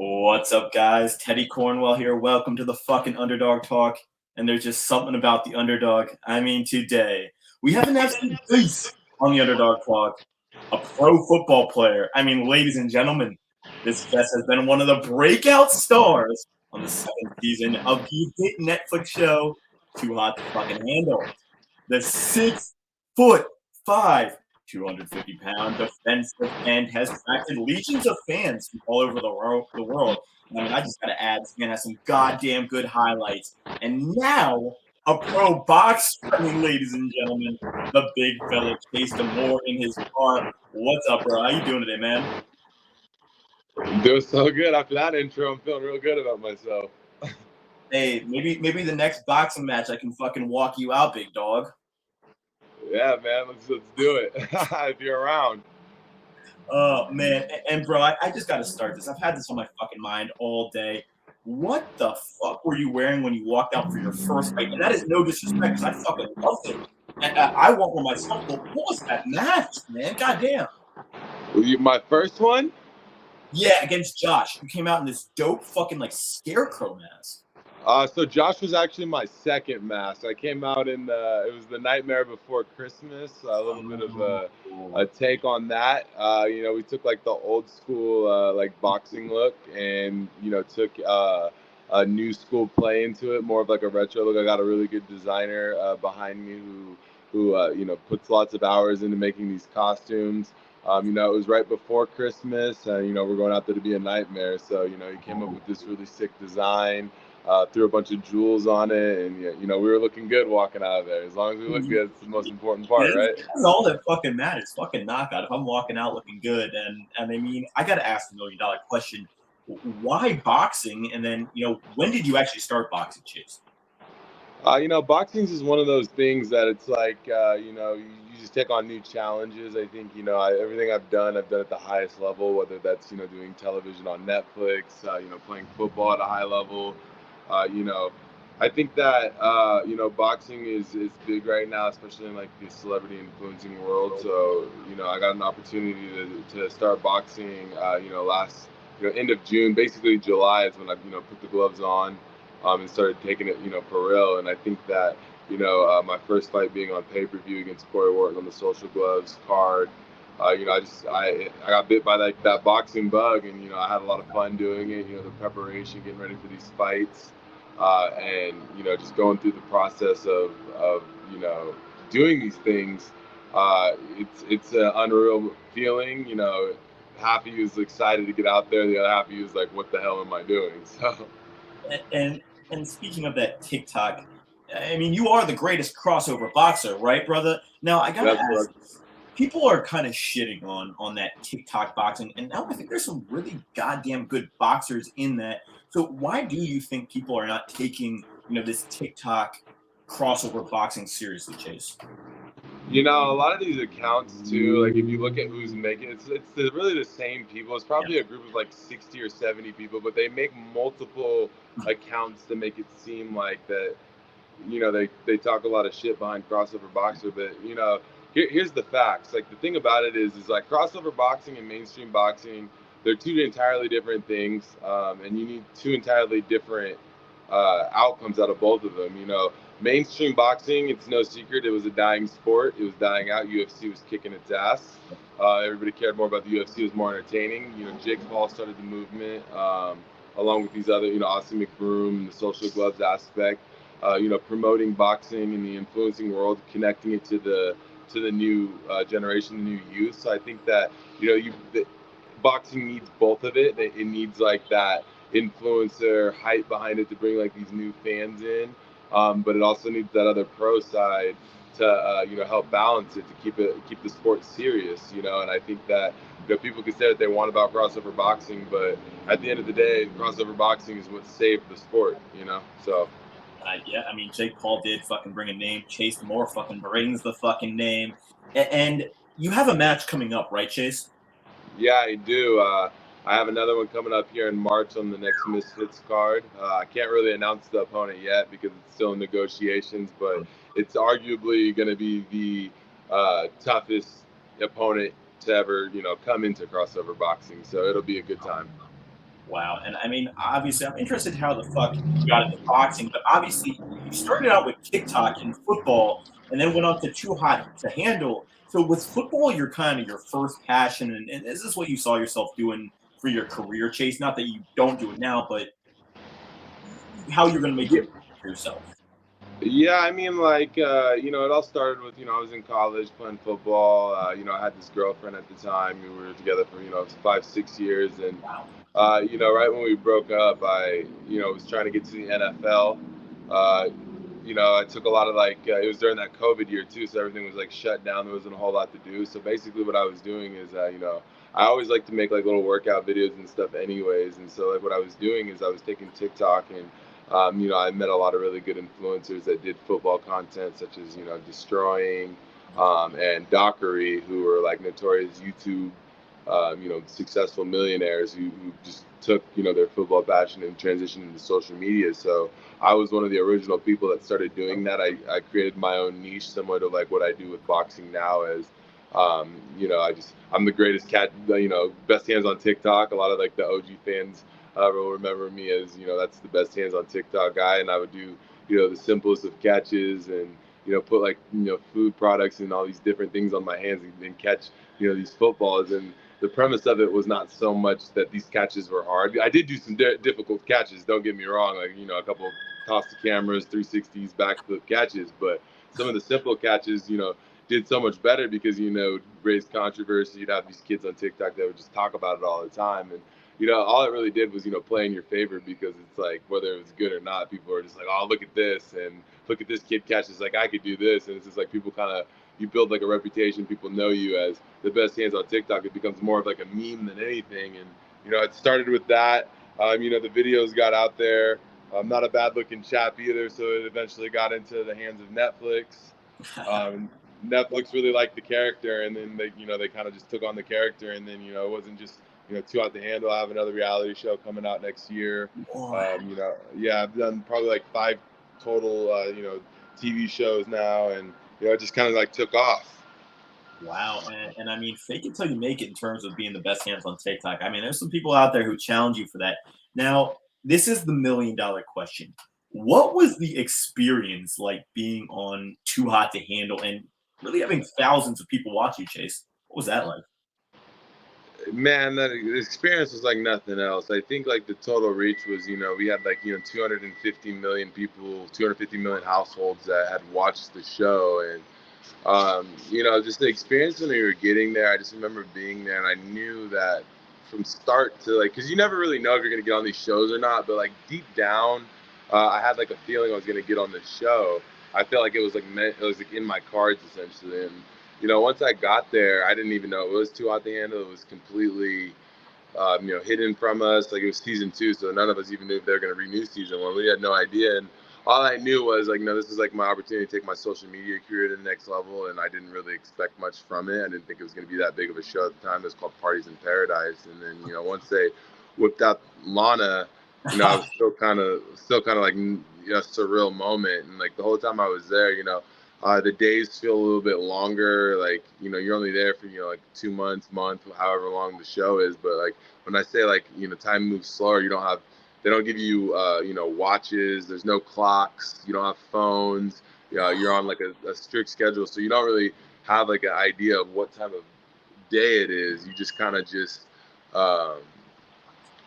What's up, guys? Teddy Cornwell here. Welcome to the fucking Underdog Talk. And there's just something about the Underdog. Today we have an absolute beast on the Underdog Talk, a pro football player. Ladies and gentlemen, this guest has been one of the breakout stars on the second season of the hit Netflix show Too Hot to Fucking Handle. The 6'5", 250-pound defensive end has attracted legions of fans from all over the world. I just gotta add, this man has some goddamn good highlights. And now, a pro boxer, ladies and gentlemen, the big fella Chase DeMoor in his car. What's up, bro? How you doing today, man? I'm doing so good. After that intro, I'm feeling real good about myself. Hey, maybe the next boxing match I can fucking walk you out, big dog. Yeah, man, let's do it. If you're around. Oh, man. And bro, I just got to start this. I've had this on my fucking mind all day. What the fuck were you wearing when you walked out for your first fight? And that is no disrespect, because I fucking loved it. And I want one myself, but what was that match, man? Goddamn. My first one? Yeah, against Josh. You came out in this dope fucking like scarecrow mask. So Josh was actually my second mask. I came out in it was the Nightmare Before Christmas. A little bit of a take on that. We took like the old school like boxing look, and took a new school play into it, more of like a retro look. I got a really good designer behind me who puts lots of hours into making these costumes. It was right before Christmas, and we're going out there to be a nightmare. So he came up with this really sick design. Threw a bunch of jewels on it, and we were looking good walking out of there. As long as we look good, it's the most important part, right? That's all that fucking matters. Fucking knockout. If I'm walking out looking good, and I got to ask the $1 million question: why boxing? And then when did you actually start boxing, Chase? Boxing is one of those things that it's like, you just take on new challenges. I think, everything I've done at the highest level, whether that's, doing television on Netflix, playing football at a high level. I think that, boxing is big right now, especially in like the celebrity influencing world. So, I got an opportunity to start boxing, last, end of June, basically July is when I, put the gloves on. And started taking it, for real. And I think that, my first fight being on pay-per-view against Corey Wharton on the Social Gloves card, I got bit by that boxing bug, and I had a lot of fun doing it. The preparation, getting ready for these fights, and just going through the process of doing these things. It's an unreal feeling. Half of you is excited to get out there, the other half of you is like, what the hell am I doing? So. And speaking of that TikTok, you are the greatest crossover boxer, right, brother? Now I gotta ask. People are kind of shitting on that TikTok boxing, and now I think there's some really goddamn good boxers in that. So why do you think people are not taking this TikTok crossover boxing seriously, Chase? A lot of these accounts too, like if you look at who's making it's really the same people. It's probably a group of like 60 or 70 people, but they make multiple accounts to make it seem like that, they talk a lot of shit behind crossover boxer, but here's the facts. Like the thing about it is like crossover boxing and mainstream boxing, they're two entirely different things, and you need two entirely different outcomes out of both of them. Mainstream boxing, it's no secret, it was a dying sport. It was dying out. UFC was kicking its ass. Everybody cared more about the UFC. It was more entertaining. Jake Paul started the movement, along with these other, Austin McBroom, the Social Gloves aspect. Promoting boxing in the influencing world, connecting it to the new generation, the new youth. So I think that boxing needs both of it. It needs like that influencer hype behind it to bring like these new fans in, but it also needs that other pro side to help balance it, to keep the sport serious. And I think that people can say what they want about crossover boxing, but at the end of the day, crossover boxing is what saved the sport. So. Yeah, Jake Paul did fucking bring a name. Chase DeMoor fucking brings the fucking name. And you have a match coming up, right, Chase? Yeah, I do. I have another one coming up here in March on the next Misfits card. I can't really announce the opponent yet because it's still in negotiations, but it's arguably going to be the toughest opponent to ever, come into crossover boxing. So it'll be a good time. Wow. And I mean, obviously, I'm interested how the fuck you got into boxing, but obviously, you started out with TikTok and football, and then went on to Too Hot to Handle. So, was football your kind of your first passion, and is this what you saw yourself doing for your career, Chase? Not that you don't do it now, but how you're going to make Yeah, it for yourself. yeah. I mean, like, it all started with, I was in college playing football. I had this girlfriend at the time. We were together for, 5, 6 years, and right when we broke up, I, was trying to get to the NFL. Uh, I took a lot of it was during that COVID year too, so everything was like shut down. There wasn't a whole lot to do. So basically, what I was doing is, I always like to make like little workout videos and stuff, anyways. And so like what I was doing is I was taking TikTok and, I met a lot of really good influencers that did football content, such as Destroying, and Dockery, who were like notorious YouTube successful millionaires who just took, their football passion and transitioned into social media. So I was one of the original people that started doing that. I created my own niche, similar to like what I do with boxing now. As I'm the greatest best hands on TikTok. A lot of like the OG fans will remember me as, that's the best hands on TikTok guy. And I would do, the simplest of catches, and put like food products and all these different things on my hands, and catch these footballs. And the premise of it was not so much that these catches were hard. I did do some difficult catches, don't get me wrong, like a couple toss the cameras, 360s, backflip catches. But some of the simple catches, did so much better because raised controversy. You'd have these kids on TikTok that would just talk about it all the time, and all it really did was play in your favor, because it's like whether it was good or not, people are just like, oh, look at this, and look at this kid catches, like I could do this. And it's just like people kind of, you build like a reputation, people know you as the best hands on TikTok. It becomes more of like a meme than anything. And it started with that. The videos got out there. I'm not a bad looking chap either, so it eventually got into the hands of Netflix. Um, Netflix really liked the character, and then they kind of just took on the character, and then it wasn't just Too Hot to Handle. I have another reality show coming out next year. Boy. Yeah, I've done probably like 5 total TV shows now, and it just kind of like took off. Wow, and I mean, fake it till you make it in terms of being the best hands on TikTok. I mean, there's some people out there who challenge you for that. Now, this is the $1,000,000 question. What was the experience like being on Too Hot to Handle and really having thousands of people watch you, Chase? What was that like? Man, that experience was like nothing else. I think like the total reach was, we had like 250 million people, 250 million households that had watched the show. And just the experience when we were getting there, I just remember being there, and I knew that from start to like, because you never really know if you're gonna get on these shows or not, but like deep down, I had like a feeling I was gonna get on this show. I felt like it was like it was like in my cards essentially. And once I got there, I didn't even know it was Too Hot to Handle. It was completely hidden from us. Like it was season 2, so none of us even knew if they were going to renew season 1. We had no idea, and all I knew was like, this is like my opportunity to take my social media career to the next level, and I didn't really expect much from it. I didn't think it was going to be that big of a show at the time. It was called Parties in Paradise, and then once they whipped out Lana, I was still kind of like a surreal moment, and like the whole time I was there, the days feel a little bit longer. Like, you're only there for, like 2 months, month, however long the show is. But like when I say like, time moves slower, they don't give you, watches. There's no clocks. You don't have phones. You're on like a strict schedule. So you don't really have like an idea of what time of day it is. You just kind of just, um,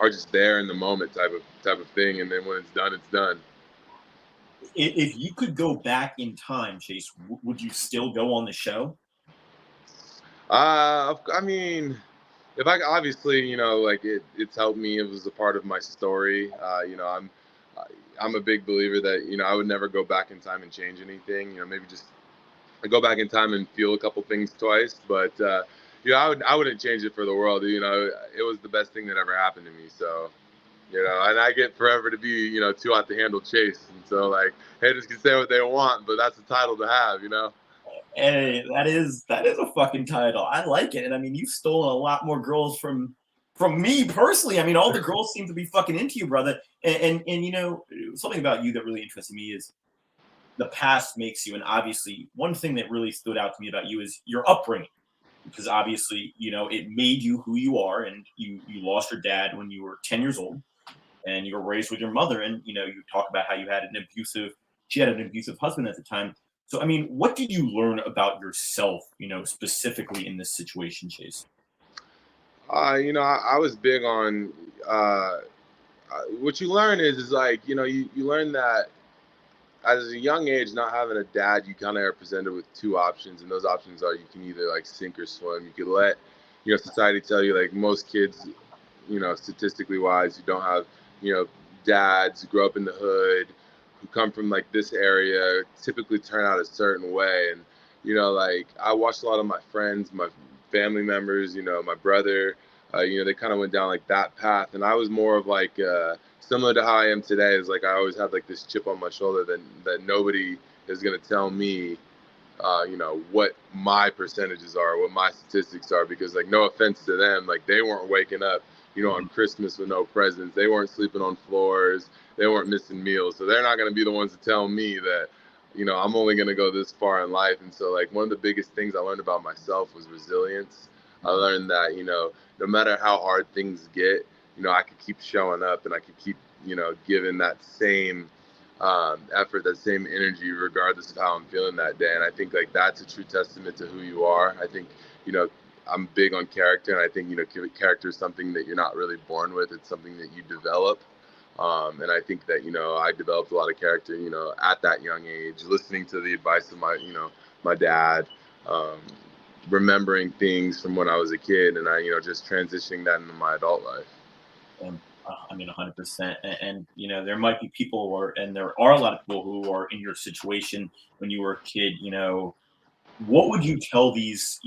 are just there in the moment type of thing. And then when it's done, it's done. If you could go back in time, Chase, would you still go on the show? I mean, if I obviously, like it's helped me. It was a part of my story. I'm a big believer that I would never go back in time and change anything. Maybe just I go back in time and feel a couple things twice, but I wouldn't change it for the world. It was the best thing that ever happened to me. So and I get forever to be Too Hot to Handle Chase. And so like haters can say what they want, but that's the title to have. Hey, that is a fucking title. I like it, and I mean, you've stolen a lot more girls from me personally. I mean, all the girls seem to be fucking into you, brother. And something about you that really interested me is the past makes you. And obviously, one thing that really stood out to me about you is your upbringing. because obviously, it made you who you are, and you lost your dad when you were 10 years old, and you were raised with your mother, and you talk about how she had an abusive husband at the time. So, I mean, what did you learn about yourself, specifically in this situation, Chase? I was big on what you learn is like, you learn that as a young age, not having a dad, you kind of are presented with two options, and those options are you can either like sink or swim. You could let, society tell you like most kids, statistically wise, who don't have, you know, dads who grow up in the hood, who come from like this area, typically turn out a certain way. And, like I watched a lot of my friends, my family members, my brother, they kind of went down like that path. And I was more of like, similar to how I am today, is like I always had like this chip on my shoulder that nobody is going to tell me what my percentages are, what my statistics are, because like no offense to them, like they weren't waking up, on Christmas with no presents. They weren't sleeping on floors. They weren't missing meals. So they're not going to be the ones to tell me that, I'm only going to go this far in life. And so like one of the biggest things I learned about myself was resilience. I learned that, no matter how hard things get, I could keep showing up and I could keep, giving that same effort, that same energy, regardless of how I'm feeling that day. And I think like that's a true testament to who you are. I think, I'm big on character, and I think, character is something that you're not really born with. It's something that you develop. And I think that, I developed a lot of character, at that young age, listening to the advice of my dad, um, remembering things from when I was a kid, and I, just transitioning that into my adult life. I mean, 100%. And there might be people, and there are a lot of people who are in your situation when you were a kid. What would you tell these,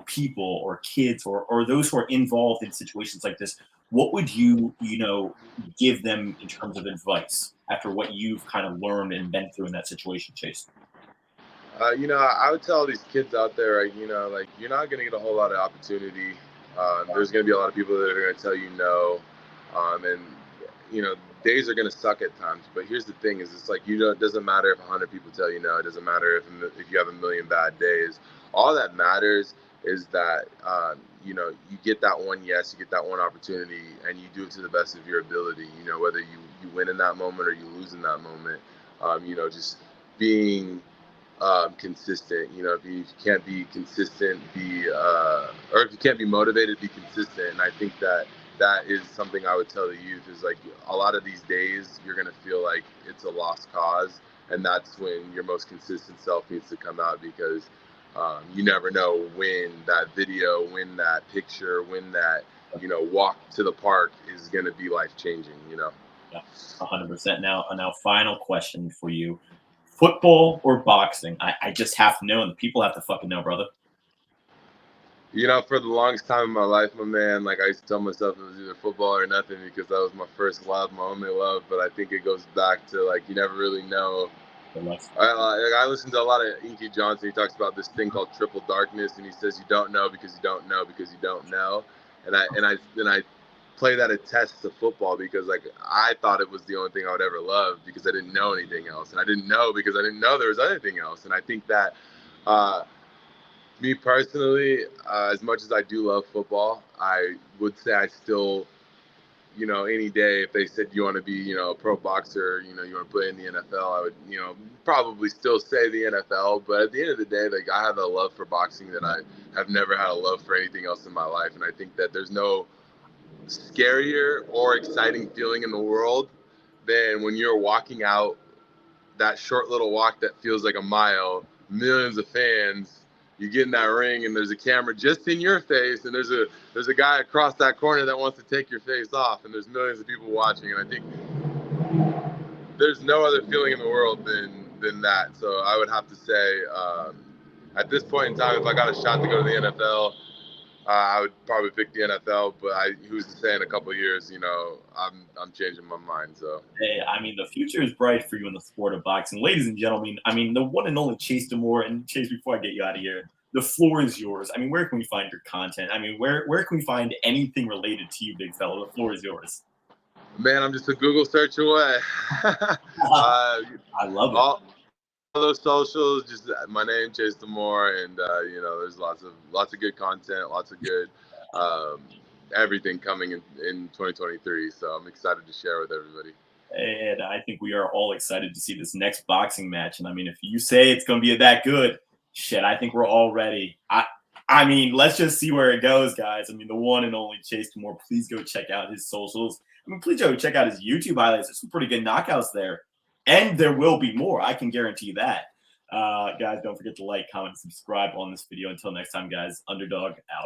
people or kids or those who are involved in situations like this? What would you give them in terms of advice after what you've kind of learned and been through in that situation, Chase? I would tell these kids out there, like you're not going to get a whole lot of opportunity. There's going to be a lot of people that are going to tell you no, and you know, days are going to suck at times. But here's the thing: is it's like it doesn't matter if 100 people tell you no. It doesn't matter if you have a million bad days. All that matters is that you get that one yes, you get that one opportunity, and you do it to the best of your ability. Whether you win in that moment or you lose in that moment. Just being consistent. If you can't be consistent, or if you can't be motivated, be consistent. And I think that is something I would tell the youth is like a lot of these days you're gonna feel like it's a lost cause, and that's when your most consistent self needs to come out, because you never know when that video, when that picture, when that walk to the park is gonna be life changing. Yeah, 100%. Now, final question for you: football or boxing? I just have to know, and the people have to fucking know, brother. For the longest time in my life, my man, like I used to tell myself it was either football or nothing, because that was my first love, my only love. But I think it goes back to like you never really know. I listen to a lot of Inky Johnson. He talks about this thing called triple darkness, and he says you don't know because you don't know because you don't know. And I play that a test to football, because like I thought it was the only thing I would ever love because I didn't know anything else, and I didn't know because I didn't know there was anything else. And I think that. Uh, Me personally, as much as I do love football, I would say I still, any day if they said you want to be, a pro boxer, you want to play in the NFL, I would, probably still say the NFL. But at the end of the day, like I have a love for boxing that I have never had a love for anything else in my life, and I think that there's no scarier or exciting feeling in the world than when you're walking out that short little walk that feels like a mile, millions of fans. You get in that ring and there's a camera just in your face, and there's a guy across that corner that wants to take your face off, and there's millions of people watching. And I think there's no other feeling in the world than that. So I would have to say, at this point in time, if I got a shot to go to the NFL, I would probably pick the NFL. But who's to say in a couple of years, I'm changing my mind. So. Hey, I mean, the future is bright for you in the sport of boxing. Ladies and gentlemen, I mean, the one and only Chase DeMoor. And Chase, before I get you out of here, the floor is yours. I mean, where can we find your content? I mean, where can we find anything related to you, big fella? The floor is yours. Man, I'm just a Google search away. I love it. all, those socials, just my name, Chase DeMoor, and you know, there's lots of good content, lots of good everything coming in 2023. So I'm excited to share with everybody. And I think we are all excited to see this next boxing match. And I mean, if you say it's going to be that good, shit, I think we're all ready. I mean, let's just see where it goes, guys. I mean, the one and only Chase DeMoor. Please go check out his socials. I mean, please go check out his YouTube highlights. There's some pretty good knockouts there. And there will be more. I can guarantee that. Guys, don't forget to like, comment, subscribe on this video. Until next time, guys, Underdog out.